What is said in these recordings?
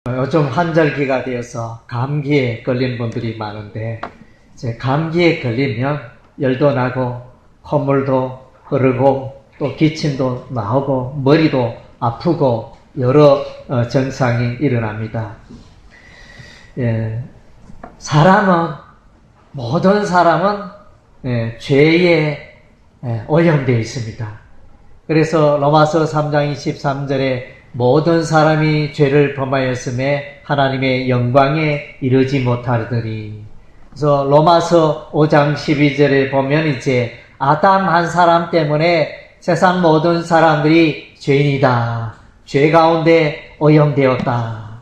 요즘 환절기가 되어서 감기에 걸린 분들이 많은데, 이제 감기에 걸리면 열도 나고 콧물도 흐르고 또 기침도 나오고 머리도 아프고 여러 증상이 일어납니다. 모든 사람은 죄에 오염되어 있습니다. 그래서 로마서 3장 23절에 모든 사람이 죄를 범하였음에 하나님의 영광에 이르지 못하더니, 그래서 로마서 5장 12절에 보면 이제 아담 한 사람 때문에 세상 모든 사람들이 죄인이다. 죄 가운데 오염되었다.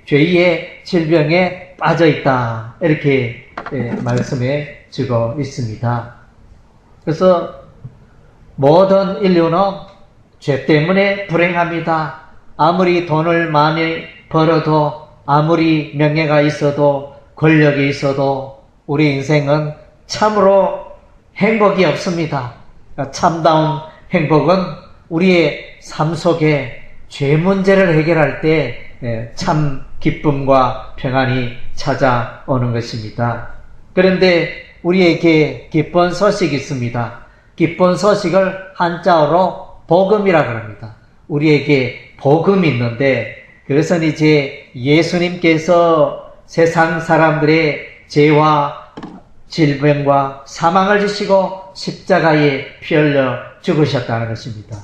죄의 질병에 빠져 있다. 이렇게 말씀해 주고 있습니다. 그래서 모든 인류는 죄 때문에 불행합니다. 아무리 돈을 많이 벌어도, 아무리 명예가 있어도, 권력이 있어도 우리 인생은 참으로 행복이 없습니다. 참다운 행복은 우리의 삶 속에 죄 문제를 해결할 때 참 기쁨과 평안이 찾아오는 것입니다. 그런데 우리에게 기쁜 소식이 있습니다. 기쁜 소식을 한자어로 복음이라고 합니다. 우리에게 복음이 있는데, 그것은 이제 예수님께서 세상 사람들의 죄와 질병과 사망을 지시고 십자가에 피 흘려 죽으셨다는 것입니다.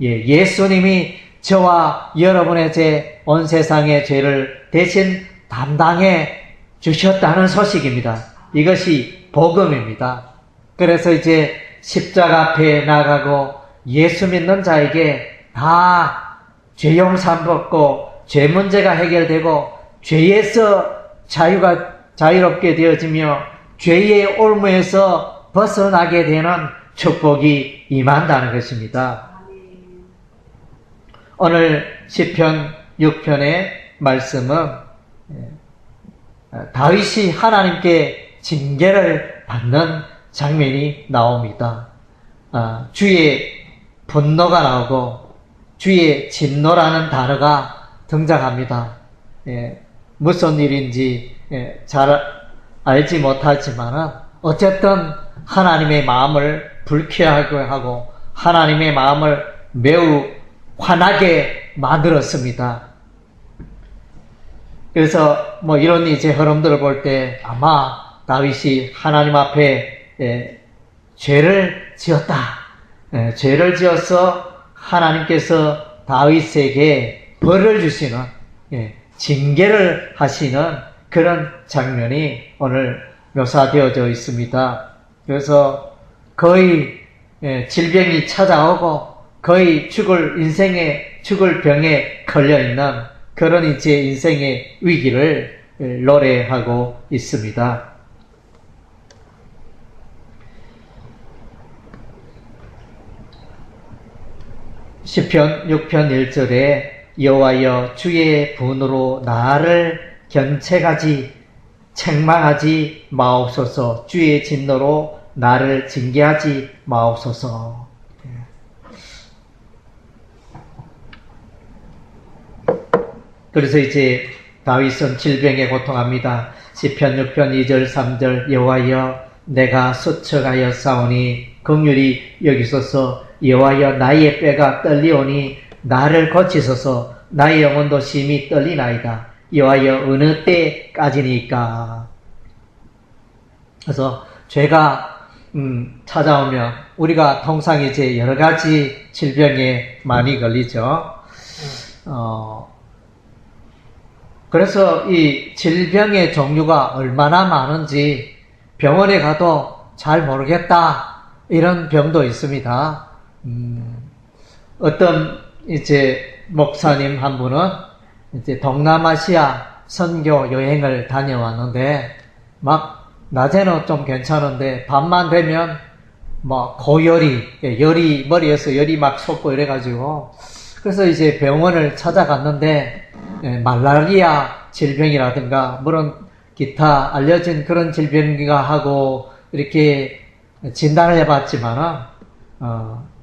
예수님이 저와 여러분의 죄, 온 세상의 죄를 대신 담당해 주셨다는 소식입니다. 이것이 복음입니다. 그래서 이제 십자가 앞에 나가고 예수 믿는 자에게 다 죄 용서 받고 죄 문제가 해결되고 죄에서 자유롭게 되어지며 죄의 올무에서 벗어나게 되는 축복이 임한다는 것입니다. 오늘 시편 6편의 말씀은 다윗이 하나님께 징계를 받는 장면이 나옵니다. 주의 분노가 나오고 주의 진노라는 단어가 등장합니다. 무슨 일인지 잘 알지 못하지만 어쨌든 하나님의 마음을 불쾌하게 하고 하나님의 마음을 매우 화나게 만들었습니다. 그래서 이런 이제 흐름들을 볼 때 아마 다윗이 하나님 앞에 죄를 지었다. 죄를 지어서 하나님께서 다윗에게 벌을 주시는, 징계를 하시는 그런 장면이 오늘 묘사되어져 있습니다. 그래서 거의 질병이 찾아오고 거의 죽을 병에 걸려있는 그런 이제 인생의 위기를 노래하고 있습니다. 시편 6편 1절에 여호와여 주의 분으로 나를 견책하지 책망하지 마옵소서. 주의 진노로 나를 징계하지 마옵소서. 그래서 이제 다윗은 질병에 고통합니다. 시편 6편 2절 3절 여호와여 내가 수척하여 싸우니 긍휼히 여기소서. 여호와여 나의 뼈가 떨리오니 나를 고치소서. 나의 영혼도 심히 떨리나이다. 여호와여 어느 때까지니까. 그래서 죄가 찾아오면 우리가 통상 이제 여러 가지 질병에 많이 걸리죠. 그래서 이 질병의 종류가 얼마나 많은지 병원에 가도 잘 모르겠다. 이런 병도 있습니다. 어떤 이제 목사님 한 분은 이제 동남아시아 선교 여행을 다녀왔는데 막 낮에는 좀 괜찮은데 밤만 되면 열이 머리에서 열이 막 솟고 이래가지고 그래서 이제 병원을 찾아갔는데 말라리아 질병이라든가 물론 기타 알려진 그런 질병인가 하고 이렇게 진단을 해봤지만은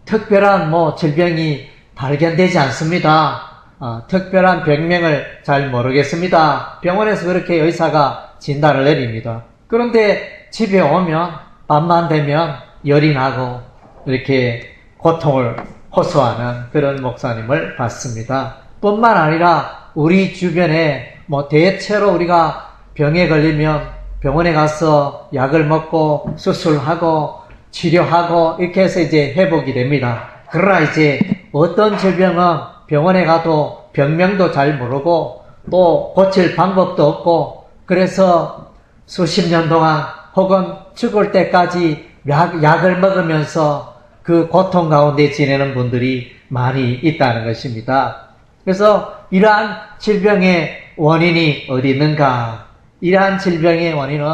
특별한 질병이 발견되지 않습니다. 특별한 병명을 잘 모르겠습니다. 병원에서 그렇게 의사가 진단을 내립니다. 그런데 집에 오면 밤만 되면 열이 나고 이렇게 고통을 호소하는 그런 목사님을 봤습니다. 뿐만 아니라 우리 주변에 대체로 우리가 병에 걸리면 병원에 가서 약을 먹고 수술하고 치료하고 이렇게 해서 이제 회복이 됩니다. 그러나 이제 어떤 질병은 병원에 가도 병명도 잘 모르고 또 고칠 방법도 없고 그래서 수십 년 동안 혹은 죽을 때까지 약을 먹으면서 그 고통 가운데 지내는 분들이 많이 있다는 것입니다. 그래서 이러한 질병의 원인이 어디 있는가? 이러한 질병의 원인은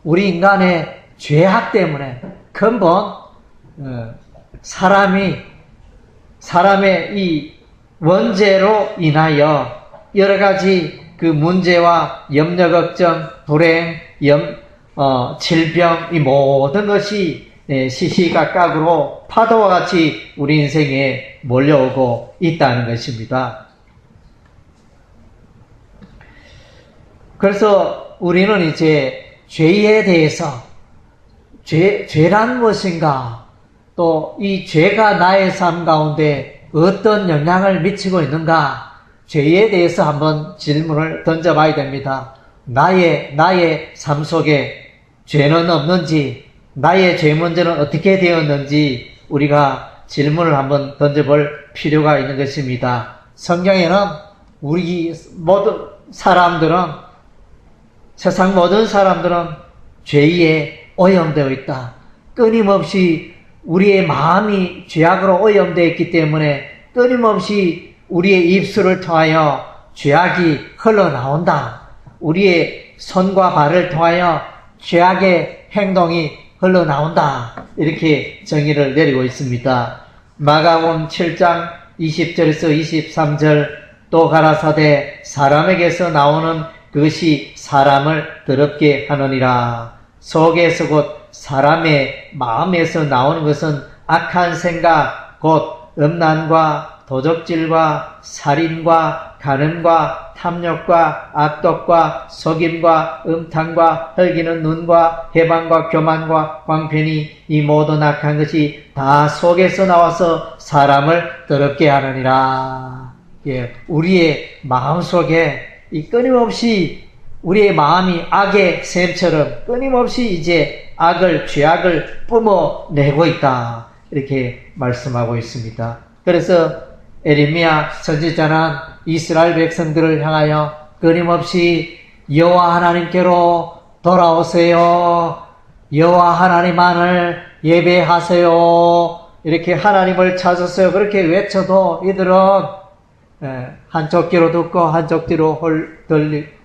우리 인간의 죄악 때문에 근본 사람의 이 원죄로 인하여 여러 가지 그 문제와 염려, 걱정, 불행, 질병 이 모든 것이 시시각각으로 파도와 같이 우리 인생에 몰려오고 있다는 것입니다. 그래서 우리는 이제 죄에 대해서 죄란 무엇인가, 또 이 죄가 나의 삶 가운데 어떤 영향을 미치고 있는가, 죄에 대해서 한번 질문을 던져봐야 됩니다. 나의 삶 속에 죄는 없는지, 나의 죄 문제는 어떻게 되었는지 우리가 질문을 한번 던져볼 필요가 있는 것입니다. 성경에는 우리 모든 사람들은, 세상 모든 사람들은 죄에 오염되어 있다. 끊임없이 우리의 마음이 죄악으로 오염되어 있기 때문에 끊임없이 우리의 입술을 통하여 죄악이 흘러나온다. 우리의 손과 발을 통하여 죄악의 행동이 흘러나온다. 이렇게 정의를 내리고 있습니다. 마가복음 7장 20절에서 23절 또 가라사대 사람에게서 나오는 그것이 사람을 더럽게 하느니라. 속에서 곧 사람의 마음에서 나오는 것은 악한 생각 곧 음란과 도적질과 살인과 간음과 탐욕과 악독과 속임과 음탕과 헐기는 눈과 해방과 교만과 광편이 이 모든 악한 것이 다 속에서 나와서 사람을 더럽게 하느니라. 우리의 마음속에 이 끊임없이 우리의 마음이 악의 샘처럼 끊임없이 이제 죄악을 뿜어내고 있다. 이렇게 말씀하고 있습니다. 그래서 에레미야 선지자는 이스라엘 백성들을 향하여 끊임없이 여호와 하나님께로 돌아오세요. 여호와 하나님만을 예배하세요. 이렇게 하나님을 찾았어요. 그렇게 외쳐도 이들은 한쪽 귀로 듣고 한쪽 귀로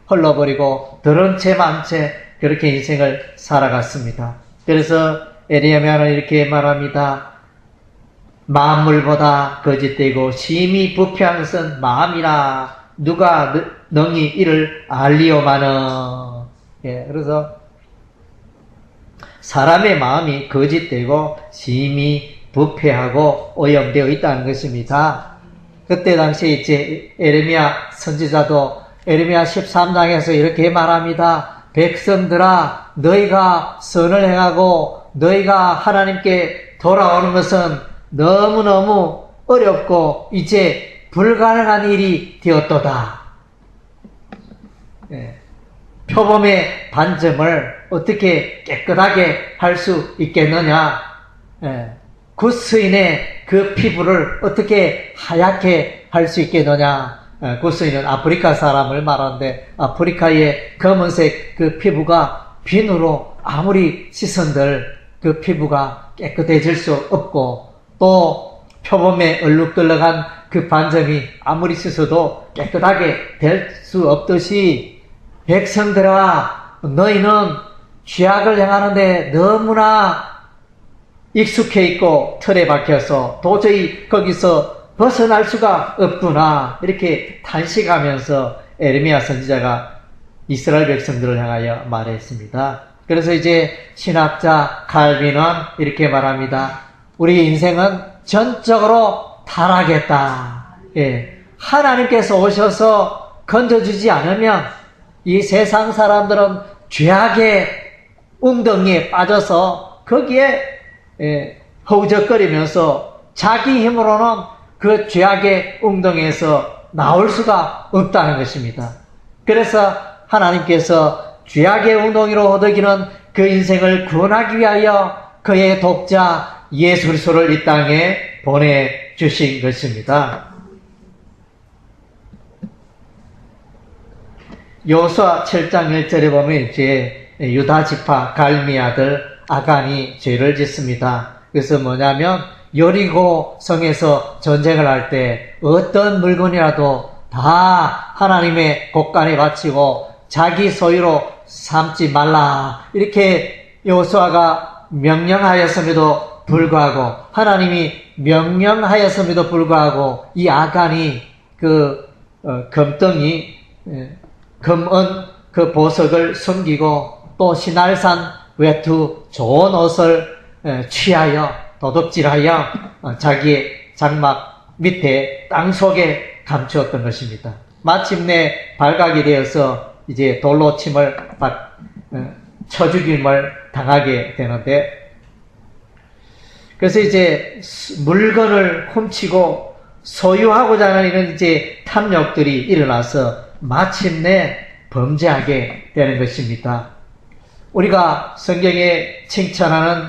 흘러버리고 들은 채 만 채 그렇게 인생을 살아갔습니다. 그래서 에레미야는 이렇게 말합니다. 만물보다 거짓되고 심히 부패한 것은 마음이라 누가 능히 이를 알리오마는. 그래서 사람의 마음이 거짓되고 심히 부패하고 오염되어 있다는 것입니다. 그때 당시에 이제 에레미야 선지자도 에레미야 13장에서 이렇게 말합니다. 백성들아, 너희가 선을 행하고 너희가 하나님께 돌아오는 것은 너무너무 어렵고 이제 불가능한 일이 되었도다. 표범의 반점을 어떻게 깨끗하게 할 수 있겠느냐? 굿스인의 그 피부를 어떻게 하얗게 할 수 있겠느냐? 굿스인은 아프리카 사람을 말하는데 아프리카의 검은색 그 피부가 비누로 아무리 씻은들 그 피부가 깨끗해질 수 없고 또 표범에 얼룩덜룩한 그 반점이 아무리 씻어도 깨끗하게 될 수 없듯이 백성들아, 너희는 죄악을 행하는데 너무나 익숙해 있고 틀에 박혀서 도저히 거기서 벗어날 수가 없구나. 이렇게 탄식하면서 에레미야 선지자가 이스라엘 백성들을 향하여 말했습니다. 그래서 이제 신학자 칼빈은 이렇게 말합니다. 우리 인생은 전적으로 타락했다. 하나님께서 오셔서 건져주지 않으면 이 세상 사람들은 죄악의 웅덩이에 빠져서 거기에 허우적거리면서 자기 힘으로는 그 죄악의 웅덩이에서 나올 수가 없다는 것입니다. 그래서 하나님께서 죄악의 웅덩이로 허덕이는 그 인생을 구원하기 위하여 그의 독자 예수 그리스도를 이 땅에 보내주신 것입니다. 여호수아 7장 1절에 보면 이제 유다 지파 갈미 아들 아간이 죄를 짓습니다. 그래서 뭐냐면 여리고 성에서 전쟁을 할 때 어떤 물건이라도 다 하나님의 곳간에 바치고 자기 소유로 삼지 말라 이렇게 여호수아가 명령하였음에도 불구하고 하나님이 명령하였음에도 불구하고 이 아간이 그 금덩이 금은 그 보석을 숨기고 또 시날산 외투 좋은 옷을 취하여 도둑질하여 자기의 장막 밑에 땅속에 감추었던 것입니다. 마침내 발각이 되어서 이제 돌로 침을 쳐죽임을 당하게 되는데 그래서 이제 물건을 훔치고 소유하고자 하는 이런 이제 탐욕들이 일어나서 마침내 범죄하게 되는 것입니다. 우리가 성경에 칭찬하는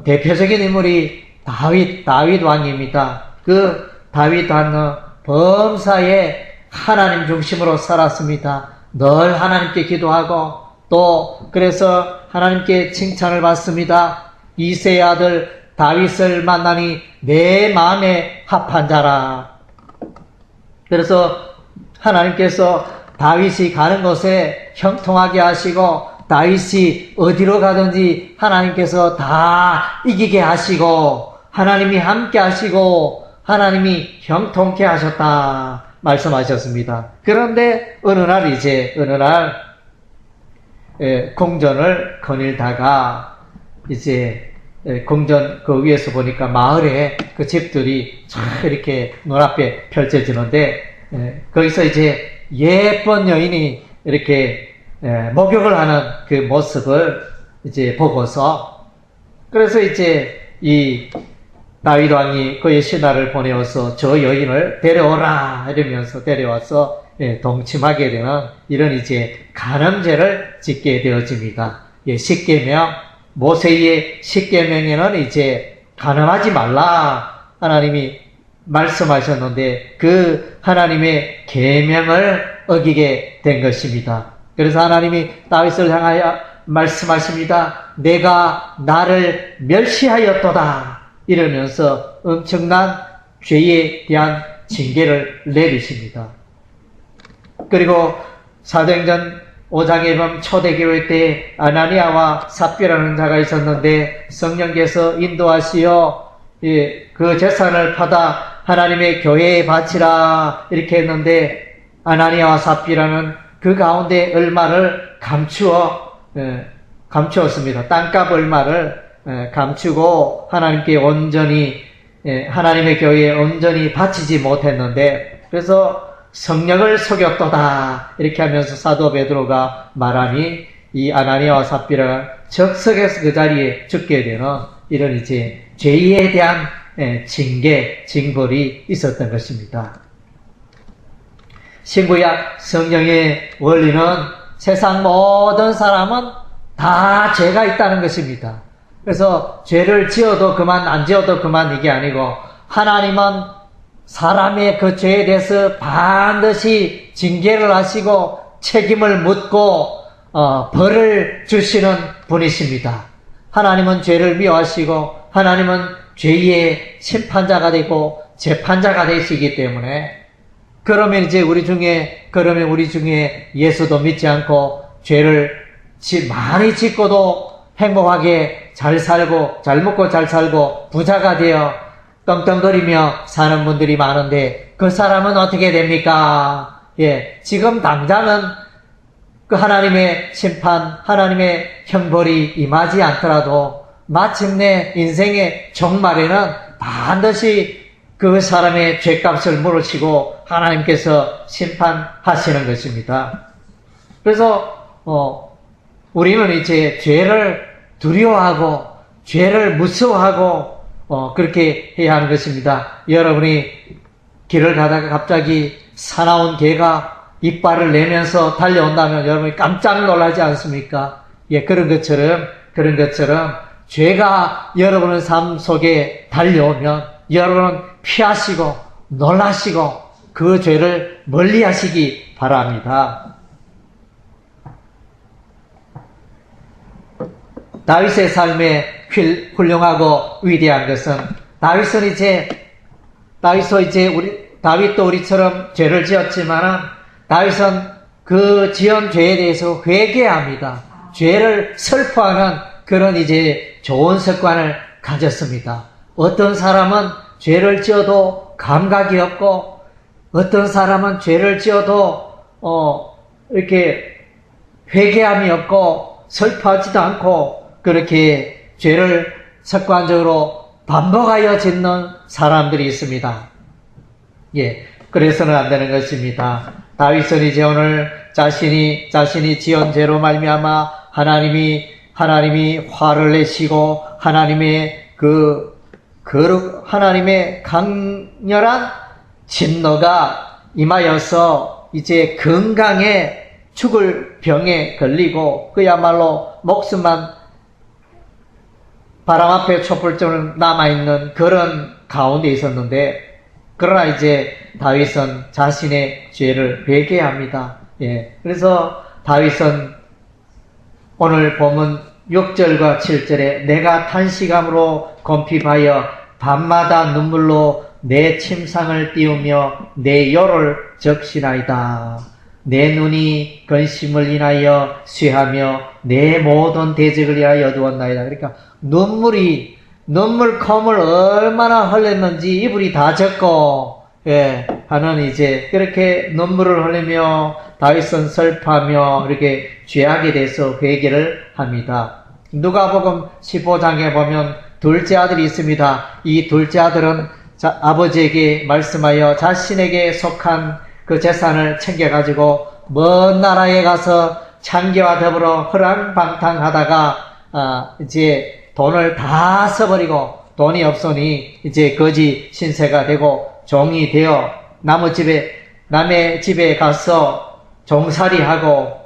대표적인 인물이 다윗 왕입니다. 그 다윗 왕은 범사에 하나님 중심으로 살았습니다. 늘 하나님께 기도하고 또 그래서 하나님께 칭찬을 받습니다. 이새의 아들 다윗을 만나니 내 마음에 합한 자라. 그래서 하나님께서 다윗이 가는 곳에 형통하게 하시고 다윗이 어디로 가든지 하나님께서 다 이기게 하시고 하나님이 함께 하시고 하나님이 형통케 하셨다 말씀하셨습니다. 그런데 어느 날 궁전을 거닐다가 이제 궁전 그 위에서 보니까 마을에 그 집들이 쫙 이렇게 눈앞에 펼쳐지는데 거기서 이제 예쁜 여인이 이렇게 목욕을 하는 그 모습을 이제 보고서 그래서 이제 이 다윗 왕이 그의 신하를 보내어서 저 여인을 데려오라 이러면서 데려와서 동침하게 되는 이런 이제 간음죄를 짓게 되어집니다. 십계명 모세의 십계명에는 이제 간음하지 말라 하나님이 말씀하셨는데 그 하나님의 계명을 어기게 된 것입니다. 그래서 하나님이 다윗을 향하여 말씀하십니다. 내가 나를 멸시하였도다 이러면서 엄청난 죄에 대한 징계를 내리십니다. 그리고 사도행전 5장에 보면 초대교회 때 아나니아와 삽비라는 자가 있었는데 성령께서 인도하시어 그 재산을 받아 하나님의 교회에 바치라 이렇게 했는데 아나니아와 삽비라는 그 가운데 얼마를 감추었습니다. 땅값 얼마를 감추고 하나님께 온전히 하나님의 교회에 온전히 바치지 못했는데 그래서 성령을 속였도다 이렇게 하면서 사도 베드로가 말하니 이 아나니아와 삽비라가 적석에서 그 자리에 죽게 되는 이런 이제 죄에 대한 징벌이 있었던 것입니다. 신구약 성령의 원리는 세상 모든 사람은 다 죄가 있다는 것입니다. 그래서 죄를 지어도 그만 안 지어도 그만 이게 아니고 하나님은 사람의 그 죄에 대해서 반드시 징계를 하시고 책임을 묻고 벌을 주시는 분이십니다. 하나님은 죄를 미워하시고 하나님은 죄의 심판자가 되고 재판자가 되시기 때문에 그러면 우리 중에 예수도 믿지 않고 죄를 많이 짓고도 행복하게 잘 살고 잘 먹고 잘 살고 부자가 되어 떵떵거리며 사는 분들이 많은데 그 사람은 어떻게 됩니까? 지금 당장은 그 하나님의 심판, 하나님의 형벌이 임하지 않더라도 마침내 인생의 종말에는 반드시 그 사람의 죄값을 물으시고 하나님께서 심판하시는 것입니다. 그래서 우리는 이제 죄를 두려워하고 죄를 무서워하고 그렇게 해야 하는 것입니다. 여러분이 길을 가다가 갑자기 사나운 개가 이빨을 내면서 달려온다면 여러분이 깜짝 놀라지 않습니까? 예, 그런 것처럼 죄가 여러분의 삶 속에 달려오면 여러분은 피하시고 놀라시고 그 죄를 멀리 하시기 바랍니다. 다윗의 삶에 훌륭하고 위대한 것은 다윗도 우리처럼 죄를 지었지만은 다윗은 그 지은 죄에 대해서 회개합니다. 죄를 슬퍼하는 그런 이제 좋은 습관을 가졌습니다. 어떤 사람은 죄를 지어도 감각이 없고 어떤 사람은 죄를 지어도 이렇게 회개함이 없고 슬퍼하지도 않고 그렇게 죄를 습관적으로 반복하여 짓는 사람들이 있습니다. 예, 그래서는 안 되는 것입니다. 다윗은 이제 오늘 자신이 지은 죄로 말미암아 하나님이 화를 내시고 하나님의 하나님의 강렬한 진노가 임하여서 이제 건강에 죽을 병에 걸리고 그야말로 목숨만 바람 앞에 촛불처럼 남아있는 그런 가운데 있었는데 그러나 이제 다윗은 자신의 죄를 회개합니다. 예. 그래서 다윗은 오늘 보면 6절과 7절에 내가 탄식함으로 곰핍하여 밤마다 눈물로 내 침상을 띄우며 내 혀를 적시나이다. 내 눈이 근심을 인하여 쇠하며 내 모든 대적을 위하여 두었나이다. 그러니까 눈물컴을 얼마나 흘렸는지 이불이 다 젖고, 예, 하는 이제 그렇게 눈물을 흘리며 다윗은 슬퍼하며 이렇게 죄악에 대해서 회개를 합니다. 누가복음 15장에 보면 둘째 아들이 있습니다. 이 둘째 아들은 아버지에게 말씀하여 자신에게 속한 그 재산을 챙겨가지고 먼 나라에 가서 창기와 더불어 허랑방탕하다가 이제 돈을 다 써버리고 돈이 없으니 이제 거지 신세가 되고 종이 되어 남의 집에 가서 종살이하고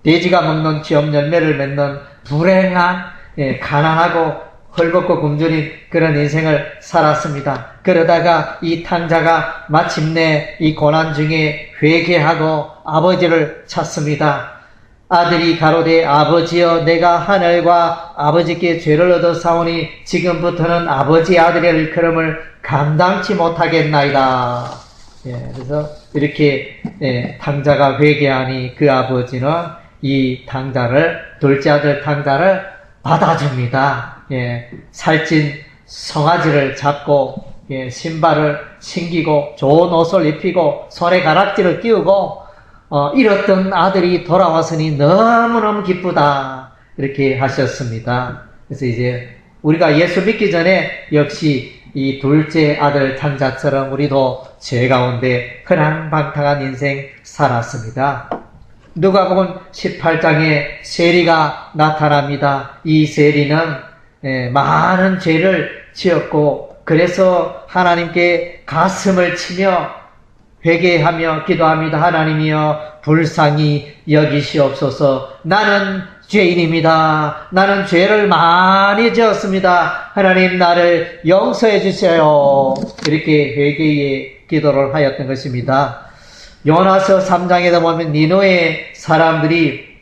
돼지가 먹는 지업 열매를 맺는 불행한, 가난하고 헐벗고 굶주린 그런 인생을 살았습니다. 그러다가 이 탕자가 마침내 이 고난 중에 회개하고 아버지를 찾습니다. 아들이 가로되 아버지여 내가 하늘과 아버지께 죄를 얻어 사오니 지금부터는 아버지 아들의 일컬음을 감당치 못하겠나이다. 예, 그래서 이렇게 탕자가 회개하니 그 아버지는 이 둘째 아들 탕자를 받아줍니다. 예, 살찐 송아지를 잡고 신발을 신기고 좋은 옷을 입히고 손에 가락지를 끼우고 잃었던 아들이 돌아왔으니 너무너무 기쁘다 이렇게 하셨습니다. 그래서 이제 우리가 예수 믿기 전에 역시 이 둘째 아들 탕자처럼 우리도 죄 가운데 허랑방탕한 인생 살았습니다. 누가복음 18장에 세리가 나타납니다. 이 세리는 많은 죄를 지었고 그래서 하나님께 가슴을 치며 회개하며 기도합니다. 하나님이여 불쌍히 여기시옵소서. 나는 죄인입니다. 나는 죄를 많이 지었습니다. 하나님 나를 용서해 주세요. 이렇게 회개의 기도를 하였던 것입니다. 요나서 3장에다 보면 니느웨 사람들이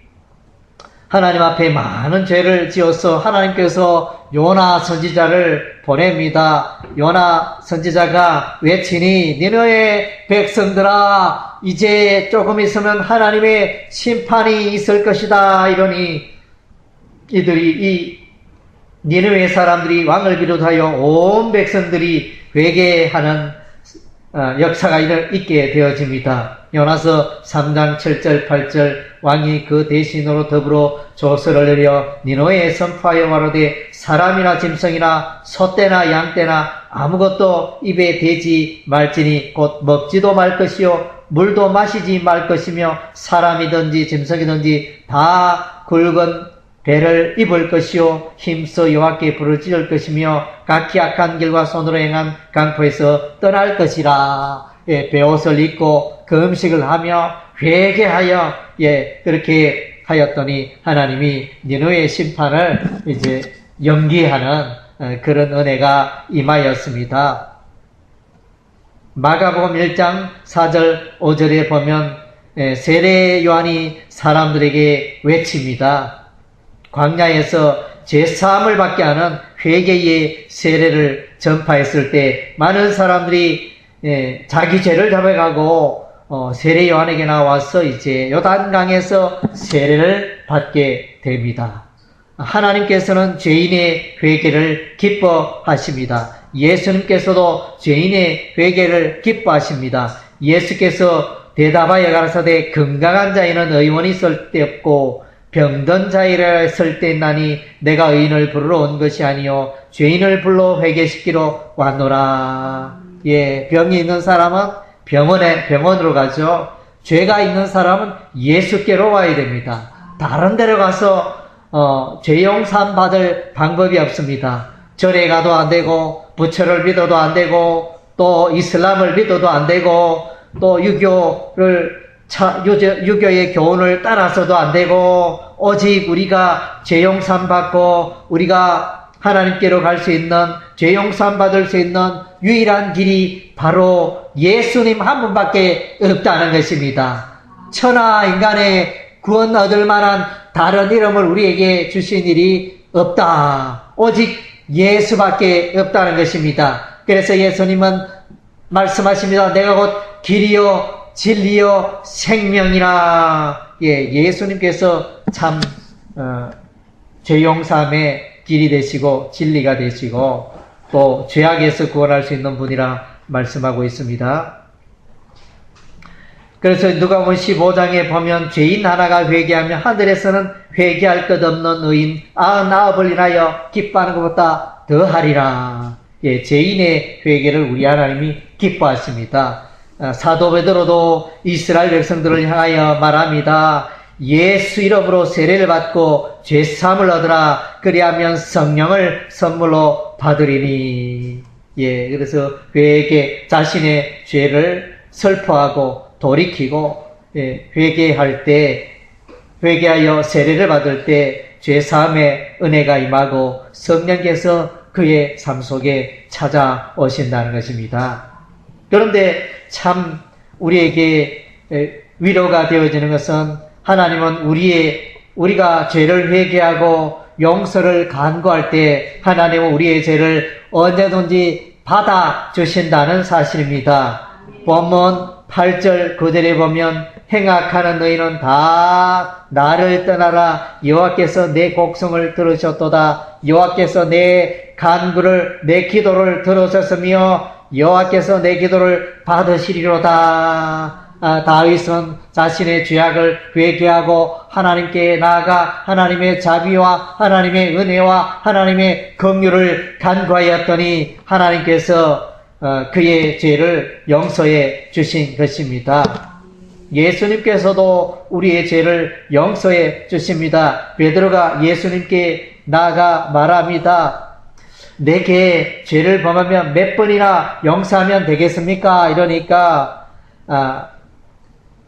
하나님 앞에 많은 죄를 지어서 하나님께서 요나 선지자를 보냅니다. 요나 선지자가 외치니 니느웨 백성들아 이제 조금 있으면 하나님의 심판이 있을 것이다. 이러니 이 니느웨 사람들이 왕을 비롯하여 온 백성들이 회개하는 역사가 있게 되어집니다. 요나서 3장 7절 8절 왕이 그 대신으로 더불어 조서를 내려 니느웨에 선포하여 말하되 사람이나 짐승이나 소떼나 양떼나 아무것도 입에 대지 말지니 곧 먹지도 말 것이요 물도 마시지 말 것이며 사람이든지 짐승이든지 다 굵은 배를 입을 것이요 힘써 여호와께 부르짖을 것이며 각기 악한 길과 손으로 행한 강포에서 떠날 것이라. 예, 베옷을 입고 그 음식을 하며 회개하여 그렇게 하였더니 하나님이 니느웨의 심판을 이제 연기하는 그런 은혜가 임하였습니다. 마가복음 1장 4절 5절에 보면 세례 요한이 사람들에게 외칩니다. 광야에서 죄사함을 받게 하는 회개의 세례를 전파했을 때 많은 사람들이 자기 죄를 잡아가고 세례 요한에게 나와서 이제 요단강에서 세례를 받게 됩니다. 하나님께서는 죄인의 회개를 기뻐하십니다. 예수님께서도 죄인의 회개를 기뻐하십니다. 예수께서 대답하여 가라사대 건강한 자에는 의원이 쓸데없고 병든 자이라 쓸 때 있나니 내가 의인을 부르러 온 것이 아니요 죄인을 불러 회개시키러 왔노라. 예, 병이 있는 사람은 병원으로 가죠. 죄가 있는 사람은 예수께로 와야 됩니다. 다른 데로 가서 죄 용서함 받을 방법이 없습니다. 절에 가도 안 되고 부처를 믿어도 안 되고 또 이슬람을 믿어도 안 되고 또 유교의 교훈을 따라서도 안 되고 오직 우리가 죄 용서함 받고 우리가 하나님께로 갈 수 있는 죄 용서함 받을 수 있는 유일한 길이 바로 예수님 한 분밖에 없다는 것입니다. 천하 인간의 구원 얻을 만한 다른 이름을 우리에게 주신 일이 없다. 오직 예수밖에 없다는 것입니다. 그래서 예수님은 말씀하십니다. 내가 곧 길이요 진리요 생명이라. 예수님께서 참 죄 용서함의 길이 되시고 진리가 되시고 또 죄악에서 구원할 수 있는 분이라 말씀하고 있습니다. 그래서 누가복음 15장에 보면 죄인 하나가 회개하면 하늘에서는 회개할 것 없는 의인 99을 인하여 기뻐하는 것보다 더하리라. 죄인의 회개를 우리 하나님이 기뻐하십니다. 사도 베드로도 이스라엘 백성들을 향하여 말합니다. 예수 이름으로 세례를 받고 죄사함을 얻으라. 그리하면 성령을 선물로 받으리니. 그래서 회개, 자신의 죄를 설포하고 돌이키고 회개할 때, 회개하여 세례를 받을 때 죄사함의 은혜가 임하고 성령께서 그의 삶 속에 찾아오신다는 것입니다. 그런데 참 우리에게 위로가 되어지는 것은 하나님은 우리가 죄를 회개하고 용서를 간구할 때 하나님은 우리의 죄를 언제든지 받아주신다는 사실입니다. 본문 8절 9절에 보면 행악하는 너희는 다 나를 떠나라. 여호와께서 내 곡성을 들으셨도다. 여호와께서 내 간구를 내 기도를 들으셨으며 여호와께서 내 기도를 받으시리로다. 다윗은 자신의 죄악을 회개하고 하나님께 나아가 하나님의 자비와 하나님의 은혜와 하나님의 긍휼을 간구하였더니 하나님께서 그의 죄를 용서해 주신 것입니다. 예수님께서도 우리의 죄를 용서해 주십니다. 베드로가 예수님께 나아가 말합니다. 내게 죄를 범하면 몇 번이나 용서하면 되겠습니까? 이러니까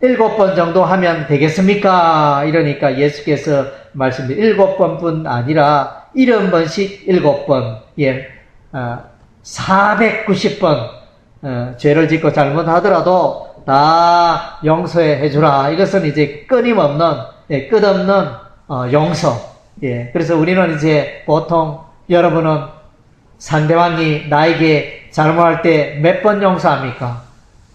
7번 정도 하면 되겠습니까? 이러니까 예수께서 말씀드린 7번뿐 아니라 70번씩 7번, 490번 죄를 짓고 잘못하더라도 다 용서해 주라. 이것은 이제 끊임없는, 끝없는 용서. 그래서 우리는 이제 보통 여러분은 상대방이 나에게 잘못할 때 몇 번 용서합니까?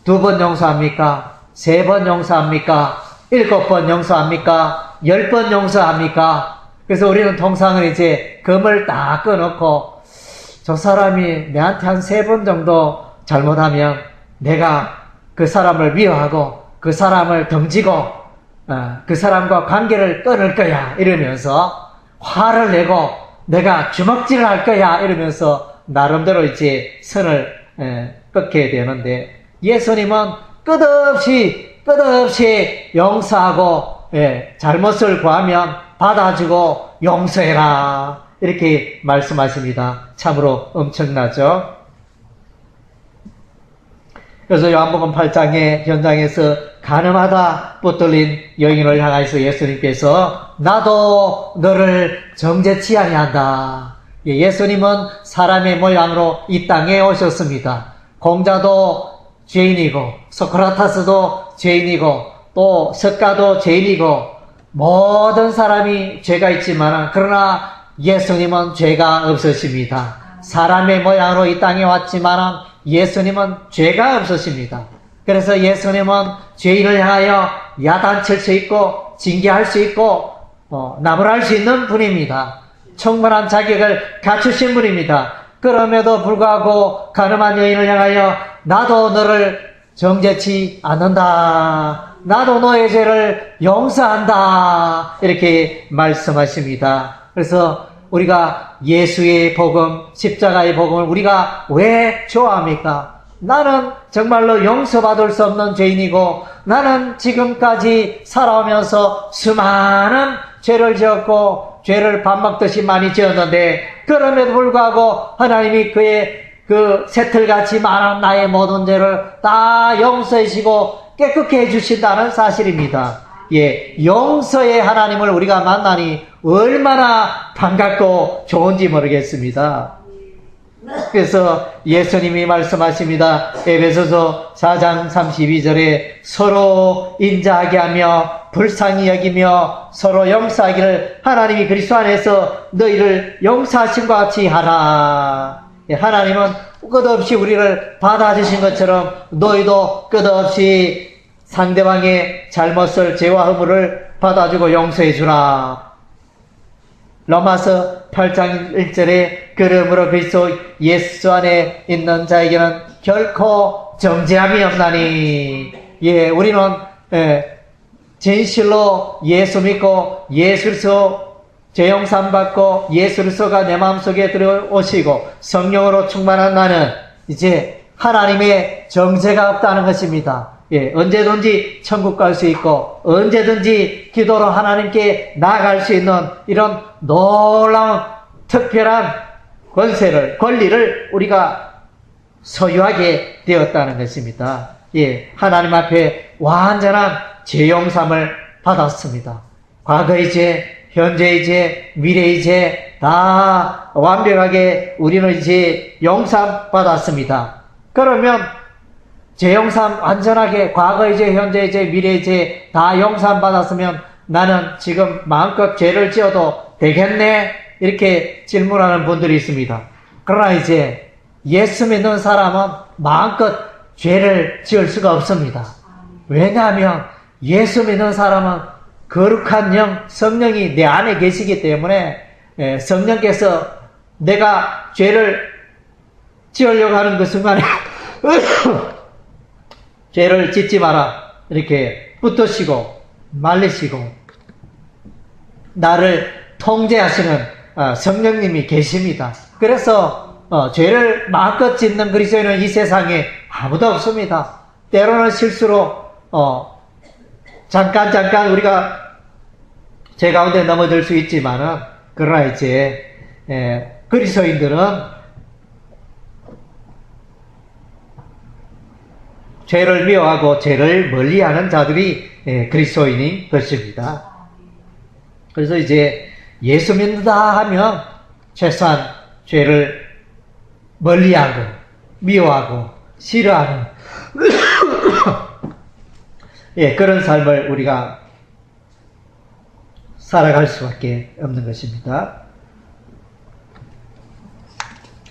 2번 용서합니까? 3번 용서합니까? 7번 용서합니까? 10번 용서합니까? 그래서 우리는 통상은 이제 금을 다 꺼놓고 저 사람이 내한테 한 3번 정도 잘못하면 내가 그 사람을 미워하고 그 사람을 덩지고 그 사람과 관계를 끊을 거야 이러면서 화를 내고 내가 주먹질을 할 거야 이러면서 나름대로 이제 선을 끊게 되는데, 예수님은 끝없이 용서하고, 잘못을 구하면 받아주고 용서해라, 이렇게 말씀하십니다. 참으로 엄청나죠? 그래서 요한복음 8장의 현장에서 가늠하다 붙들린 여인을 향해서 예수님께서 나도 너를 정죄치 아니한다. 예수님은 사람의 모양으로 이 땅에 오셨습니다. 공자도 죄인이고 소크라테스도 죄인이고 또 석가도 죄인이고 모든 사람이 죄가 있지만 그러나 예수님은 죄가 없으십니다. 사람의 모양으로 이 땅에 왔지만 예수님은 죄가 없으십니다. 그래서 예수님은 죄인을 향하여 야단칠 수 있고 징계할 수 있고 나무랄 수 있는 분입니다. 충분한 자격을 갖추신 분입니다. 그럼에도 불구하고 가늠한 여인을 향하여 나도 너를 정죄치 않는다. 나도 너의 죄를 용서한다. 이렇게 말씀하십니다. 그래서 우리가 예수의 복음, 십자가의 복음을 우리가 왜 좋아합니까? 나는 정말로 용서받을 수 없는 죄인이고 나는 지금까지 살아오면서 수많은 죄를 지었고 죄를 밥 먹듯이 많이 지었는데 그럼에도 불구하고 하나님이 그의 그 새틀같이 많은 나의 모든 죄를 다 용서해주시고 깨끗게 해주신다는 사실입니다. 용서의 하나님을 우리가 만나니 얼마나 반갑고 좋은지 모르겠습니다. 그래서 예수님이 말씀하십니다. 에베소서 4장 32절에 서로 인자하게 하며 불쌍히 여기며 서로 용서하기를 하나님이 그리스도 안에서 너희를 용서하신 것 같이 하라. 하나님은 끝없이 우리를 받아주신 것처럼 너희도 끝없이 상대방의 잘못을 죄와 허물을 받아주고 용서해 주라. 로마서 8장 1절에 그러므로 그리스도 예수 안에 있는 자에게는 결코 정죄함이 없나니. 우리는 진실로 예수 믿고 예수로서 죄용산 받고 예수로서가 내 마음속에 들어오시고 성령으로 충만한 나는 이제 하나님의 정죄가 없다는 것입니다. 언제든지 천국 갈 수 있고 언제든지 기도로 하나님께 나아갈 수 있는 이런 놀라운 특별한 권리를 우리가 소유하게 되었다는 것입니다. 하나님 앞에 완전한 죄용삼을 받았습니다. 과거의 죄, 현재의 죄, 미래의 죄 다 완벽하게 우리는 이제 용삼 받았습니다. 그러면 죄용삼 완전하게 과거의 죄, 현재의 죄, 미래의 죄 다 용삼 받았으면 나는 지금 마음껏 죄를 지어도 되겠네? 이렇게 질문하는 분들이 있습니다. 그러나 이제 예수 믿는 사람은 마음껏 죄를 지을 수가 없습니다. 왜냐하면 예수 믿는 사람은 거룩한 영, 성령이 내 안에 계시기 때문에 성령께서 내가 죄를 지으려고 하는 그 순간에 죄를 짓지 마라 이렇게 붙드시고 말리시고 나를 통제하시는 성령님이 계십니다. 그래서 죄를 마음껏 짓는 그리스도인은 이 세상에 아무도 없습니다. 때로는 실수로 잠깐 우리가 죄 가운데 넘어질 수 있지만은 그러나 이제 그리스도인들은 죄를 미워하고 죄를 멀리하는 자들이 그리스도인인 것입니다. 그래서 이제 예수 믿는다 하면 최소한 죄를 멀리하고 미워하고 싫어하는 그런 삶을 우리가 살아갈 수밖에 없는 것입니다.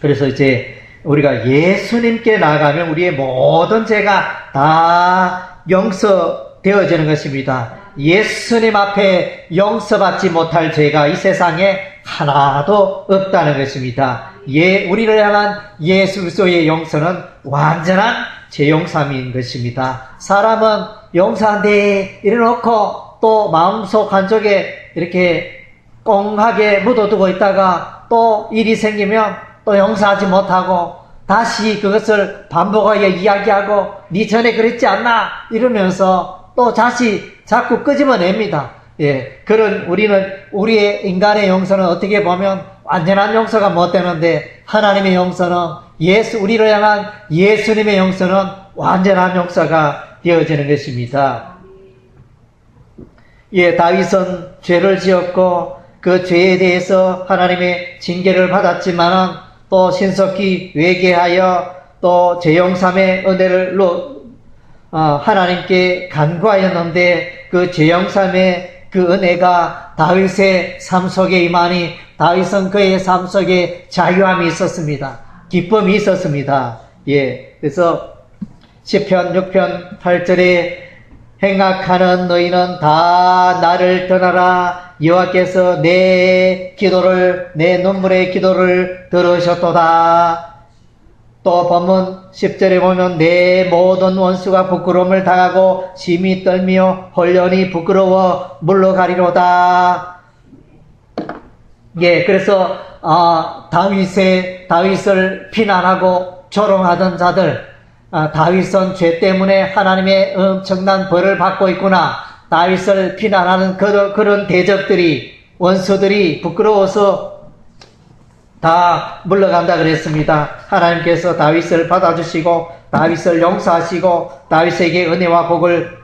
그래서 이제 우리가 예수님께 나아가면 우리의 모든 죄가 다 용서되어지는 것입니다. 예수님 앞에 용서받지 못할 죄가 이 세상에 하나도 없다는 것입니다. 우리를 향한 예수 그리스도의 용서는 완전한 죄용삼인 것입니다. 사람은 용서한데 이래놓고 또 마음속 한쪽에 이렇게 꽁하게 묻어두고 있다가 또 일이 생기면 또 용서하지 못하고 다시 그것을 반복하여 이야기하고 네 전에 그랬지 않나 이러면서 또 다시 자꾸 끄집어냅니다. 예, 우리의 인간의 용서는 어떻게 보면 완전한 용서가 못 되는데 하나님의 용서는 우리를 향한 예수님의 용서는 완전한 용서가 되어지는 것입니다. 예, 다윗은 죄를 지었고 그 죄에 대해서 하나님의 징계를 받았지만은 또 신속히 회개하여 또 죄용삼의 은혜를 하나님께 간구하였는데 그 죄용삼의 그 은혜가 다윗의 삶 속에 임하니 다윗은 그의 삶 속에 자유함이 있었습니다. 기쁨이 있었습니다. 예, 그래서 시편 6편 8절에 행악하는 너희는 다 나를 떠나라. 여호와께서 내 눈물의 기도를 들으셨도다. 또 본문 10절에 보면 내 모든 원수가 부끄러움을 당하고 심히 떨며 홀연히 부끄러워 물러가리로다. 예, 그래서 다윗을 비난하고 조롱하던 자들, 다윗은 죄 때문에 하나님의 엄청난 벌을 받고 있구나. 다윗을 비난하는 그런 대적들이, 원수들이 부끄러워서 다 물러간다 그랬습니다. 하나님께서 다윗을 받아주시고 다윗을 용서하시고 다윗에게 은혜와 복을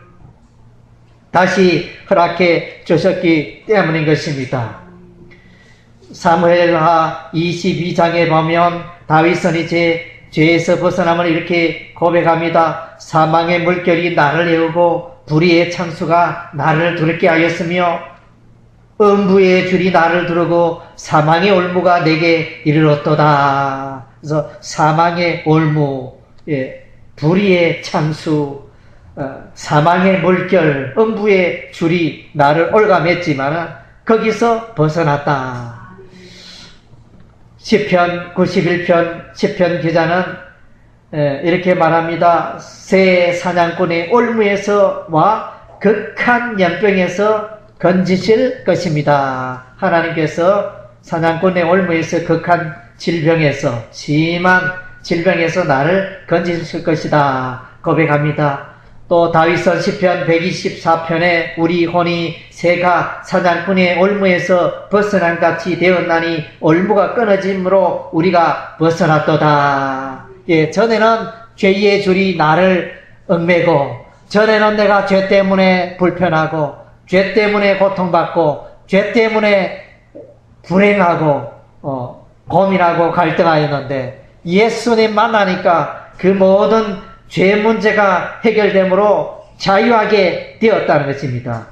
다시 허락해 주셨기 때문인 것입니다. 사무엘하 22장에 보면 다윗은 이제 죄에서 벗어남을 이렇게 고백합니다. 사망의 물결이 나를 애우고 불의의 창수가 나를 두렵게 하였으며 음부의 줄이 나를 두르고 사망의 올무가 내게 이르렀도다. 그래서 사망의 올무, 예, 불의의 창수, 사망의 물결, 음부의 줄이 나를 올가맸지만 거기서 벗어났다. 시편 91편 시편 기자는 이렇게 말합니다. 새 사냥꾼의 올무에서와 극한 연병에서 건지실 것입니다. 하나님께서 사냥꾼의 올무에서 극한 질병에서 심한 질병에서 나를 건지실 것이다 고백합니다. 또 다윗은 시편 124편에 우리 혼이 새가 사냥꾼의 올무에서 벗어난 같이 되었나니 올무가 끊어짐으로 우리가 벗어났도다. 예, 전에는 죄의 줄이 나를 얽매고 전에는 내가 죄 때문에 불편하고 죄 때문에 고통받고 죄 때문에 불행하고 고민하고 갈등하였는데 예수님 만나니까 그 모든 죄 문제가 해결되므로 자유하게 되었다는 것입니다.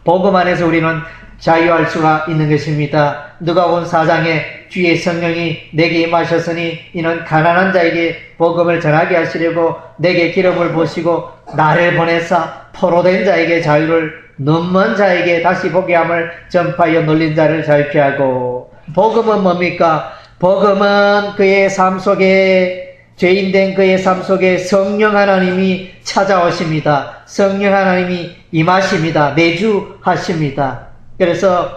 복음 안에서 우리는 자유할 수가 있는 것입니다. 누가복음 4장에 주의 성령이 내게 임하셨으니 이는 가난한 자에게 복음을 전하게 하시려고 내게 기름을 부으시고 나를 보내사 포로된 자에게 자유를 눈먼 자에게 다시 보게 함을 전파하여 놀린 자를 자유케 하고. 복음은 뭡니까? 복음은 그의 삶 속에 죄인된 그의 삶 속에 성령 하나님이 찾아오십니다. 성령 하나님이 임하십니다. 내주하십니다. 그래서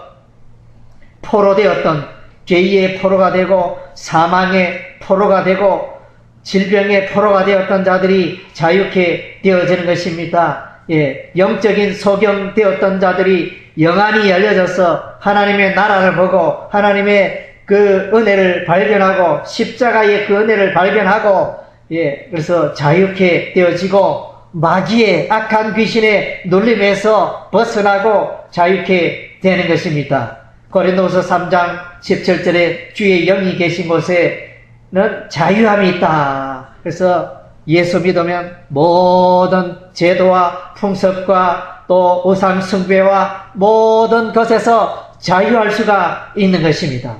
포로되었던 죄의 포로가 되고 사망의 포로가 되고 질병의 포로가 되었던 자들이 자유케 되어지는 것입니다. 예, 영적인 소경되었던 자들이 영안이 열려져서 하나님의 나라를 보고 하나님의 그 은혜를 발견하고 십자가의 그 은혜를 발견하고 예, 그래서 자유케 되어지고 마귀의 악한 귀신의 눌림에서 벗어나고 자유케 되는 것입니다. 고린도후서 3장 17절에 주의 영이 계신 곳에는 자유함이 있다. 그래서 예수 믿으면 모든 제도와 풍습과 또 우상 숭배와 모든 것에서 자유할 수가 있는 것입니다.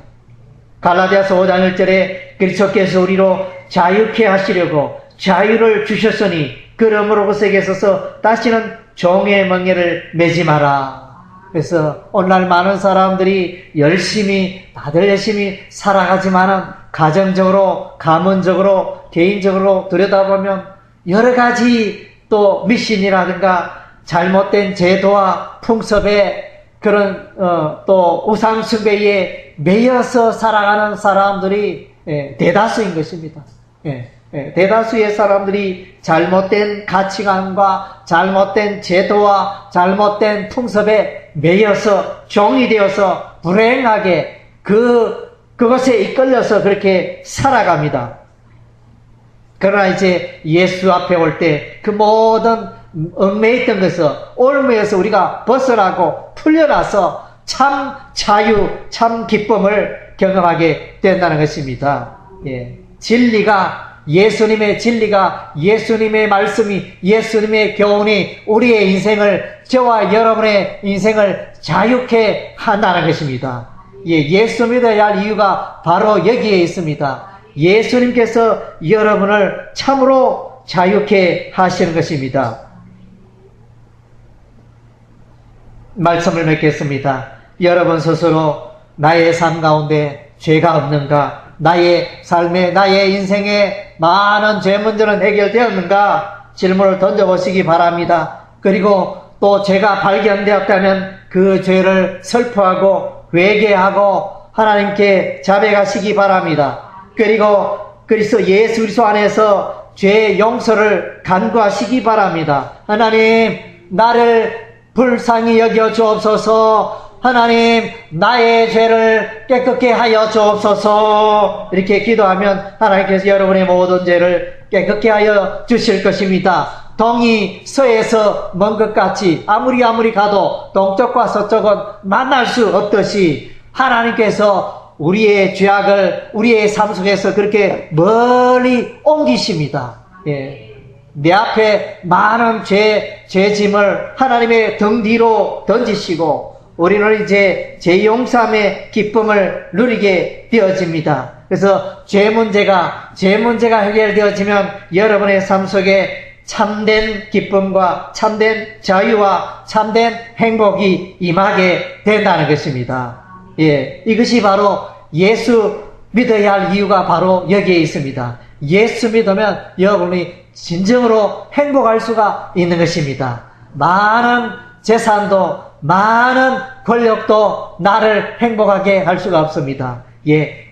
갈라디아서 5장 1절에 그리스도께서 우리로 자유케 하시려고 자유를 주셨으니 그러므로 그에게 있어서 다시는 종의 멍에를 매지 마라. 그래서 오늘날 많은 사람들이 다들 열심히 살아가지만은 가정적으로, 가문적으로, 개인적으로 들여다보면 여러 가지 또 미신이라든가 잘못된 제도와 풍습에 그런 또 우상 숭배의 매여서 살아가는 사람들이 대다수인 것입니다. 대다수의 사람들이 잘못된 가치관과 잘못된 제도와 잘못된 풍습에 매여서 종이 되어서 불행하게 그것에 이끌려서 그렇게 살아갑니다. 그러나 이제 예수 앞에 올 때 그 모든 얽매있던 것을 올무에서 우리가 벗어나고 풀려나서 참 자유, 참 기쁨을 경험하게 된다는 것입니다. 진리가, 예수님의 진리가, 예수님의 말씀이, 예수님의 교훈이 우리의 인생을, 저와 여러분의 인생을 자유케 한다는 것입니다. 예수 믿어야 할 이유가 바로 여기에 있습니다. 예수님께서 여러분을 참으로 자유케 하시는 것입니다. 말씀을 맺겠습니다. 여러분 스스로 나의 삶 가운데 죄가 없는가? 나의 삶에, 나의 인생에 많은 죄 문제는 해결되었는가? 질문을 던져보시기 바랍니다. 그리고 또 죄가 발견되었다면 그 죄를 슬퍼하고 회개하고 하나님께 자백하시기 바랍니다. 그리고 그리스도 예수 그리스도 안에서 죄 용서를 간구하시기 바랍니다. 하나님, 나를 불쌍히 여겨 주옵소서. 하나님, 나의 죄를 깨끗게 하여 주옵소서. 이렇게 기도하면 하나님께서 여러분의 모든 죄를 깨끗게 하여 주실 것입니다. 동이 서에서 먼 것 같이 아무리 가도 동쪽과 서쪽은 만날 수 없듯이 하나님께서 우리의 죄악을 우리의 삶 속에서 그렇게 멀리 옮기십니다. 내 앞에 많은 죄짐을 하나님의 등 뒤로 던지시고 우리는 이제 죄 용서함의 기쁨을 누리게 되어집니다. 그래서 죄 문제가 해결되어지면 여러분의 삶 속에 참된 기쁨과 참된 자유와 참된 행복이 임하게 된다는 것입니다. 이것이 바로 예수 믿어야 할 이유가 바로 여기에 있습니다. 예수 믿으면 여러분이 진정으로 행복할 수가 있는 것입니다. 많은 재산도 많은 권력도 나를 행복하게 할 수가 없습니다.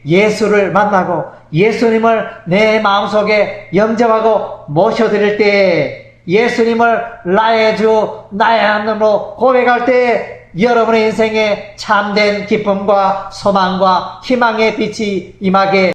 예수를 만나고 예수님을 내 마음속에 영접하고 모셔드릴 때, 예수님을 나의 주, 나의 하나님으로 고백할 때 여러분의 인생에 참된 기쁨과 소망과 희망의 빛이 임하게